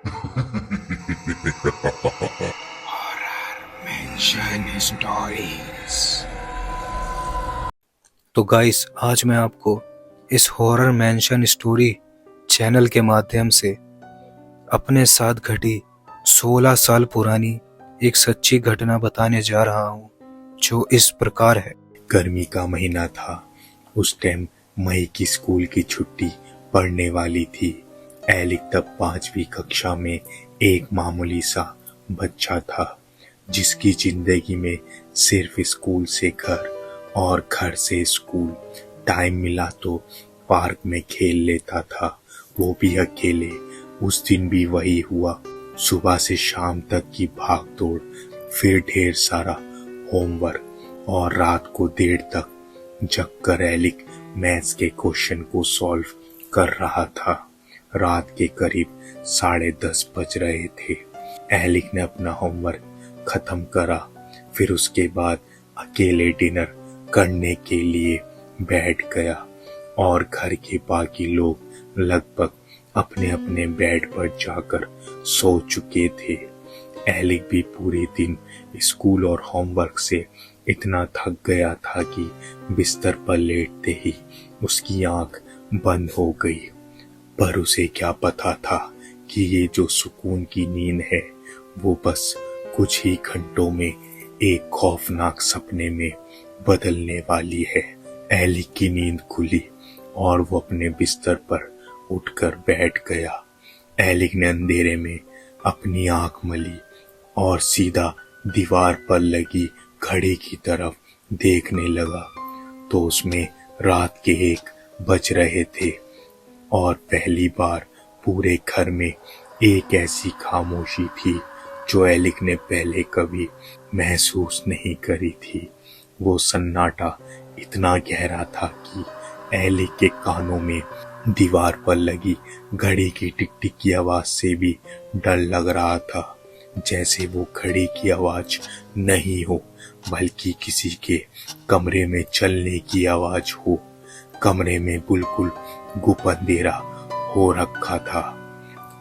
Mention stories। तो guys, आज मैं आपको इस हॉरर मेंशन स्टोरी चैनल के माध्यम से अपने साथ घटी 16 साल पुरानी एक सच्ची घटना बताने जा रहा हूँ, जो इस प्रकार है। गर्मी का महीना था। उस टाइम मई की स्कूल की छुट्टी पड़ने वाली थी। एलिक तब 5वीं कक्षा में एक मामूली सा बच्चा था, जिसकी जिंदगी में सिर्फ स्कूल से घर और घर से स्कूल। टाइम मिला तो पार्क में खेल लेता था, वो भी अकेले। उस दिन भी वही हुआ। सुबह से शाम तक की भाग दौड़, फिर ढेर सारा होमवर्क और रात को देर तक जगकर एलिक मैथ्स के क्वेश्चन को सॉल्व कर रहा था। रात के करीब 10:30 बज रहे थे। एलिक ने अपना होमवर्क खत्म करा, फिर उसके बाद अकेले डिनर करने के लिए बैठ गया और घर के बाकी लोग लगभग अपने अपने बेड पर जाकर सो चुके थे। एलिक भी पूरे दिन स्कूल और होमवर्क से इतना थक गया था कि बिस्तर पर लेटते ही उसकी आंख बंद हो गई। पर उसे क्या पता था कि ये जो सुकून की नींद है, वो बस कुछ ही घंटों में एक खौफनाक सपने में बदलने वाली है। एलिक की नींद खुली और वो अपने बिस्तर पर उठकर बैठ गया। एलिक ने अंधेरे में अपनी आंख मली और सीधा दीवार पर लगी घड़ी की तरफ देखने लगा, तो उसमें रात के 1 बज रहे थे और पहली बार पूरे घर में एक ऐसी खामोशी थी जो एलिक ने पहले कभी महसूस नहीं करी थी। वो सन्नाटा इतना गहरा था कि एलिक के कानों में दीवार पर लगी घड़ी की टिक टिक की आवाज से भी डर लग रहा था, जैसे वो घड़ी की आवाज नहीं हो बल्कि किसी के कमरे में चलने की आवाज हो। कमरे में बिल्कुल गुप अंधेरा हो रखा था।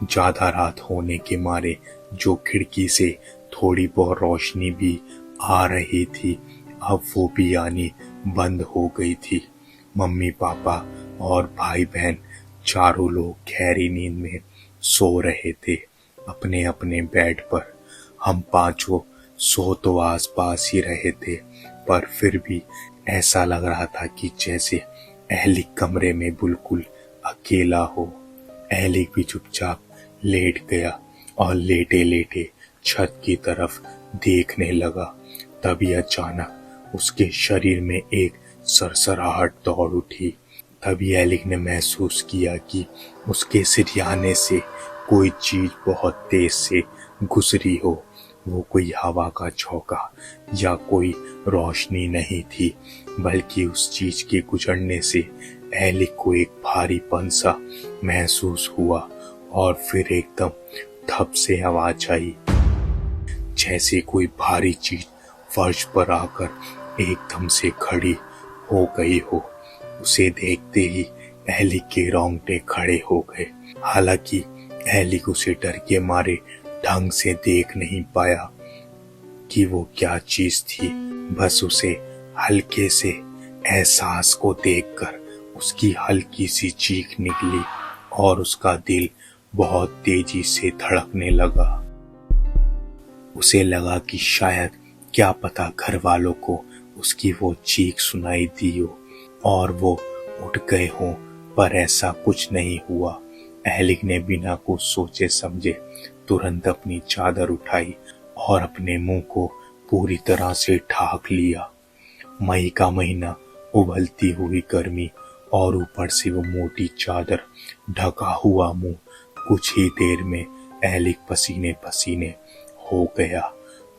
ज्यादा रात होने के मारे जो खिड़की से थोड़ी बहुत रोशनी भी आ रही थी, अब वो भी आनी बंद हो गई थी। मम्मी पापा और भाई बहन चारों लोग गहरी नींद में सो रहे थे अपने अपने बेड पर। हम पांचों सो तो आस पास ही रहे थे, पर फिर भी ऐसा लग रहा था कि जैसे एलिक कमरे में बिल्कुल अकेला हो। एलिक भी चुपचाप लेट गया और लेटे लेटे छत की तरफ देखने लगा। तभी अचानक उसके शरीर में एक सरसराहट दौड़ उठी। तभी एलिक ने महसूस किया कि उसके सिरहाने से कोई चीज बहुत तेज से गुजरी हो। वो कोई हवा का झोंका या कोई रोशनी नहीं थी, बल्कि उस चीज के गुजरने से एलिक को एक भारीपन सा महसूस हुआ और फिर एकदम धप से आवाज आई, जैसे कोई भारी चीज फर्श पर आकर एकदम से खड़ी हो गई हो। उसे देखते ही एलिक के रोंगटे खड़े हो गए। हालांकि एलिक उसे डर के मारे ढंग से देख नहीं पाया कि वो क्या चीज थी। बस उसे हल्के से एहसास को देखकर उसकी हल्की सी चीख निकली और उसका दिल बहुत तेजी से धड़कने लगा। उसे लगा कि शायद क्या पता घर वालों को उसकी वो चीख सुनाई दी हो और वो उठ गए हों, पर ऐसा कुछ नहीं हुआ। एलिक ने बिना कुछ सोचे समझे तुरंत अपनी चादर उठाई और अपने मुंह को पूरी तरह से ढाक लिया। मई का महीना, उबलती हुई गर्मी और ऊपर से वो मोटी चादर ढका हुआ मुंह। कुछ ही देर में एलिक पसीने पसीने हो गया।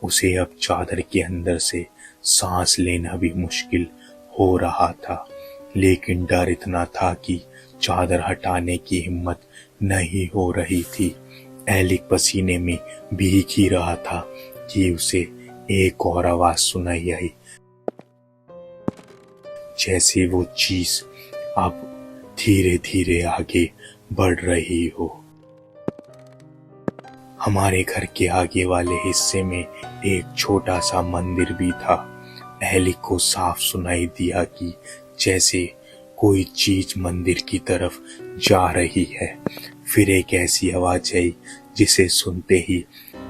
उसे अब चादर के अंदर से सांस लेना भी मुश्किल हो रहा था, लेकिन डर इतना था कि चादर हटाने की हिम्मत नहीं हो रही थी। एलिक पसीने में भीग ही रहा था कि उसे एक और आवाज सुनाई आई, जैसे वो चीज अब धीरे धीरे आगे बढ़ रही हो। हमारे घर के आगे वाले हिस्से में एक छोटा सा मंदिर भी था। एलिक को साफ सुनाई दिया कि जैसे कोई चीज मंदिर की तरफ जा रही है। फिर एक ऐसी आवाज आई जिसे सुनते ही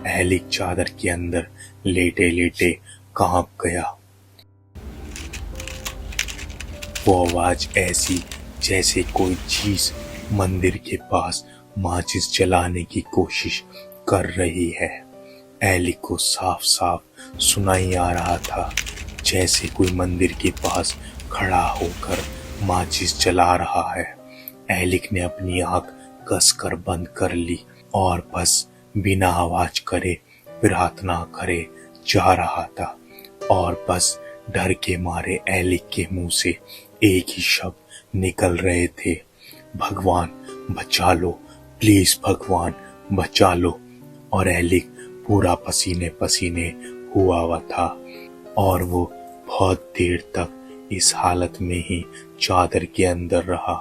एलिक चादर के अंदर लेटे लेटे कांप गया। वो आवाज ऐसी जैसे कोई चीज मंदिर के पास माचिस जलाने की कोशिश कर रही है। एलिक को साफ साफ सुनाई आ रहा था जैसे कोई मंदिर के पास खड़ा होकर माचिस जला रहा है। एलिक ने अपनी आंख कसकर बंद कर ली और बस बिना आवाज करे प्रार्थना करे जा रहा था। और बस डर के मारे एलिक के मुंह से एक ही शब्द निकल रहे थे, भगवान बचा लो, प्लीज भगवान बचा लो। और एलिक पूरा पसीने पसीने हुआ था और वो बहुत देर तक इस हालत में ही चादर के अंदर रहा।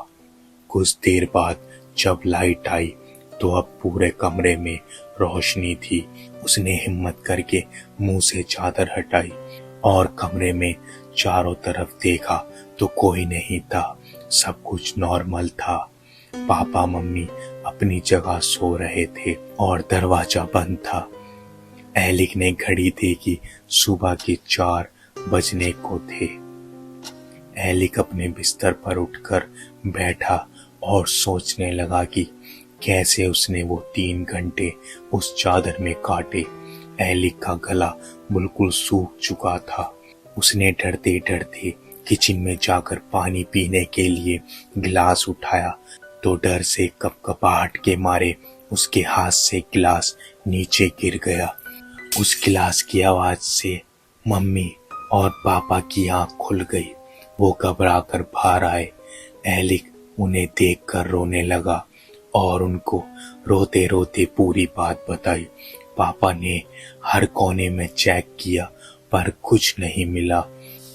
कुछ देर बाद जब लाइट आई तो अब पूरे कमरे में रोशनी थी। उसने हिम्मत करके मुंह से चादर हटाई और कमरे में चारों तरफ देखा तो कोई नहीं था, सब कुछ नॉर्मल था। पापा मम्मी अपनी जगह सो रहे थे और दरवाजा बंद था। एलिक ने घड़ी देखी, सुबह के 4 बजने को थे। एलिक अपने बिस्तर पर उठकर बैठा और सोचने लगा कि कैसे उसने वो 3 घंटे उस चादर में काटे। एलिक का गला बिल्कुल सूख चुका था। उसने डरते डरते किचन में जाकर पानी पीने के लिए गिलास उठाया तो डर से कपकपाहट के मारे उसके हाथ से गिलास नीचे गिर गया। उस गिलास की आवाज से मम्मी और पापा की आंख खुल गई। वो घबराकर बाहर आए। एलिक उन्हें देखकर रोने लगा और उनको रोते रोते पूरी बात बताई। पापा ने हर कोने में चेक किया पर कुछ नहीं मिला।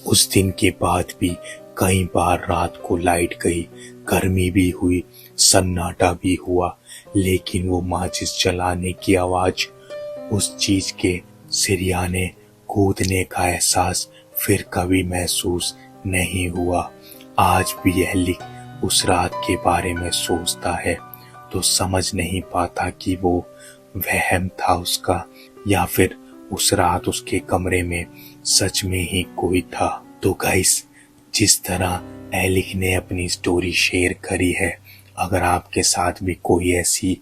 उस दिन के बाद भी कई बार रात को लाइट गई, गर्मी भी हुई, सन्नाटा भी हुआ, लेकिन वो माचिस जलाने की आवाज, उस चीज के सिरयाने कूदने का एहसास फिर कभी महसूस नहीं हुआ। आज भी एलिक उस रात के बारे में सोचता है तो समझ नहीं पाता कि वो वहम था उसका या फिर उस रात उसके कमरे में सच में ही कोई था। तो गाइस, जिस तरह एलिक ने अपनी स्टोरी शेयर करी है, अगर आपके साथ भी कोई ऐसी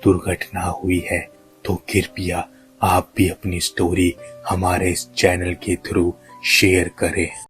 दुर्घटना हुई है तो कृपया आप भी अपनी स्टोरी हमारे इस चैनल के थ्रू शेयर करें।